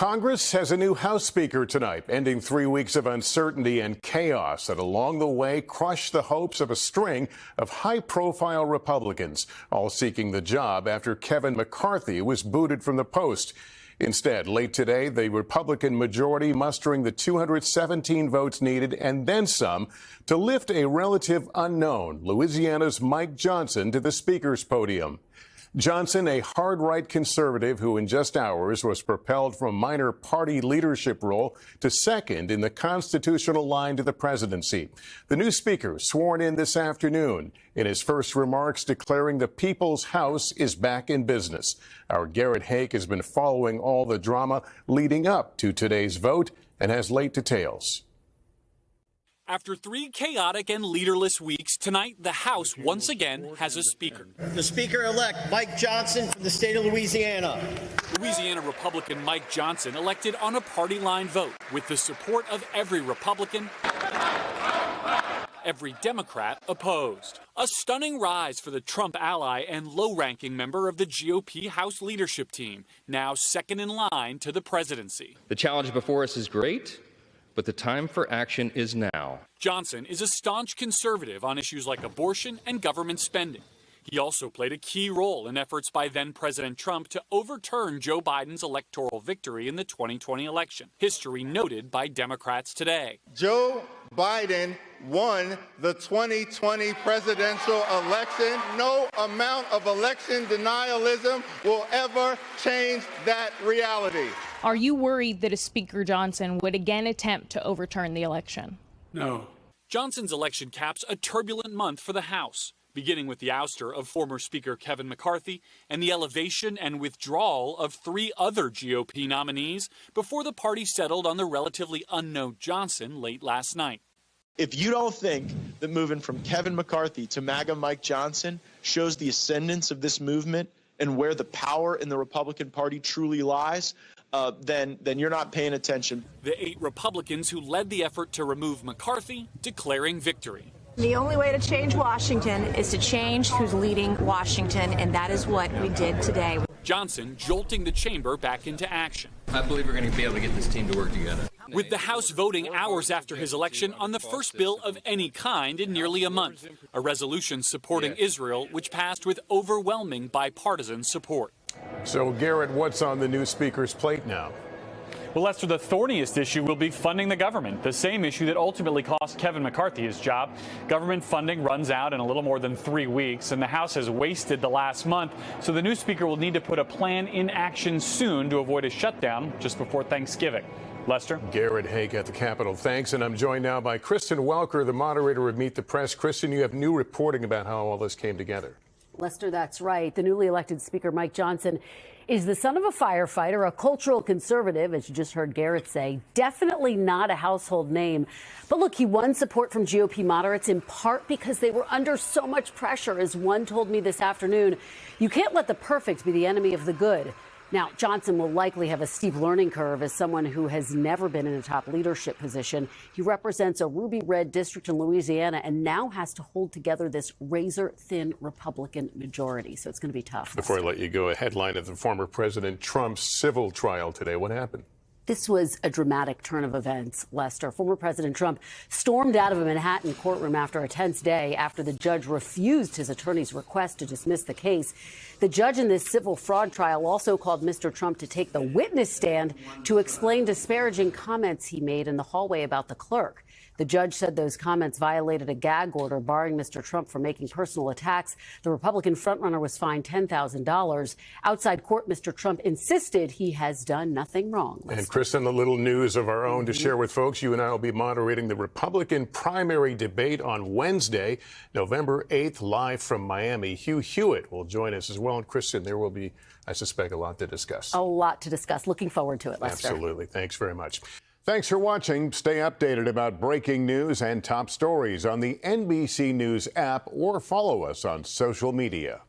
Congress has a new House Speaker tonight, ending 3 weeks of uncertainty and chaos that along the way crushed the hopes of a string of high-profile Republicans, all seeking the job after Kevin McCarthy was booted from the post. Instead, late today, the Republican majority mustering the 217 votes needed and then some to lift a relative unknown, Louisiana's Mike Johnson, to the Speaker's podium. Johnson, a hard-right conservative who in just hours was propelled from a minor party leadership role to second in the constitutional line to the presidency. The new speaker sworn in this afternoon, in his first remarks declaring the People's House is back in business. Our Garrett Haake has been following all the drama leading up to today's vote and has late details. After 3 chaotic and leaderless weeks, tonight the House once again has a speaker. The Speaker-elect, Mike Johnson from the state of Louisiana. Louisiana Republican Mike Johnson elected on a party line vote with the support of every Republican, every Democrat opposed. A stunning rise for the Trump ally and low-ranking member of the GOP House leadership team, now second in line to the presidency. The challenge before us is great, but the time for action is now. Johnson is a staunch conservative on issues like abortion and government spending. He also played a key role in efforts by then-President Trump to overturn Joe Biden's electoral victory in the 2020 election. History noted by Democrats today. Joe Biden won the 2020 presidential election. No amount of election denialism will ever change that reality. Are you worried that a Speaker Johnson would again attempt to overturn the election? No. Johnson's election caps a turbulent month for the House, beginning with the ouster of former Speaker Kevin McCarthy and the elevation and withdrawal of 3 other GOP nominees before the party settled on the relatively unknown Johnson late last night. If you don't think that moving from Kevin McCarthy to MAGA Mike Johnson shows the ascendance of this movement and where the power in the Republican Party truly lies, then you're not paying attention. The 8 Republicans who led the effort to remove McCarthy declaring victory. The only way to change Washington is to change who's leading Washington, and that is what we did today. Johnson jolting the chamber back into action. I believe we're going to be able to get this team to work together. With the House voting hours after his election on the first bill of any kind in nearly a month, a resolution supporting Israel, which passed with overwhelming bipartisan support. So, Garrett, what's on the new speaker's plate now? Well, Lester, the thorniest issue will be funding the government, the same issue that ultimately cost Kevin McCarthy his job. Government funding runs out in a little more than 3 weeks, and the House has wasted the last month. So the new speaker will need to put a plan in action soon to avoid a shutdown just before Thanksgiving. Lester? Garrett Haake at the Capitol. Thanks. And I'm joined now by Kristen Welker, the moderator of Meet the Press. Kristen, you have new reporting about how all this came together. Lester, that's right. The newly elected Speaker, Mike Johnson, is the son of a firefighter, a cultural conservative, as you just heard Garrett say, definitely not a household name. But look, he won support from GOP moderates in part because they were under so much pressure. As one told me this afternoon, you can't let the perfect be the enemy of the good. Now, Johnson will likely have a steep learning curve as someone who has never been in a top leadership position. He represents a ruby red district in Louisiana and now has to hold together this razor-thin Republican majority. So it's going to be tough. Before I let you go, a headline of the former President Trump's civil trial today. What happened? This was a dramatic turn of events, Lester. Former President Trump stormed out of a Manhattan courtroom after a tense day after the judge refused his attorney's request to dismiss the case. The judge in this civil fraud trial also called Mr. Trump to take the witness stand to explain disparaging comments he made in the hallway about the clerk. The judge said those comments violated a gag order barring Mr. Trump from making personal attacks. The Republican frontrunner was fined $10,000. Outside court, Mr. Trump insisted he has done nothing wrong. And Kristen, a little news of our own to share with folks. You and I will be moderating the Republican primary debate on Wednesday, November 8th, live from Miami. Hugh Hewitt will join us as well. And Kristen, there will be, I suspect, a lot to discuss. A lot to discuss. Looking forward to it, Lester. Absolutely. Thanks very much. Thanks for watching. Stay updated about breaking news and top stories on the NBC News app or follow us on social media.